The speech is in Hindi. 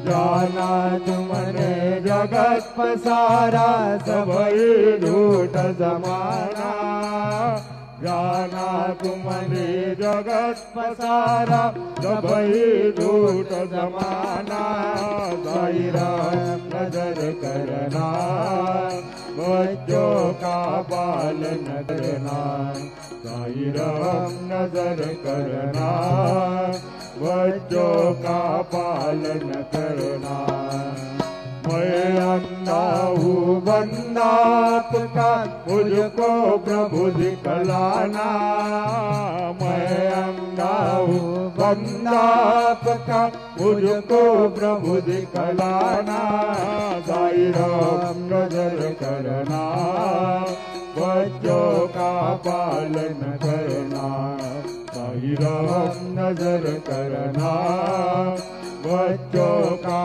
जाना तुमने जगत पसारा सबई झूठ जमाना। जाना तुमने जगत पसारा सबई झूठ जमाना। दायरा नजर करना बच्चों का पालन करना। दायरा नजर करना बच्चों का पालन करना। मैं अंधा हूँ बंदा आपका मुझको प्रभु दिखलाना। मैं अंधा हूँ बंदा आपका मुझको प्रभु दिखलाना। दायरा नजर करना बच्चों का पालन करना। दायरा नजर करना बच्चों का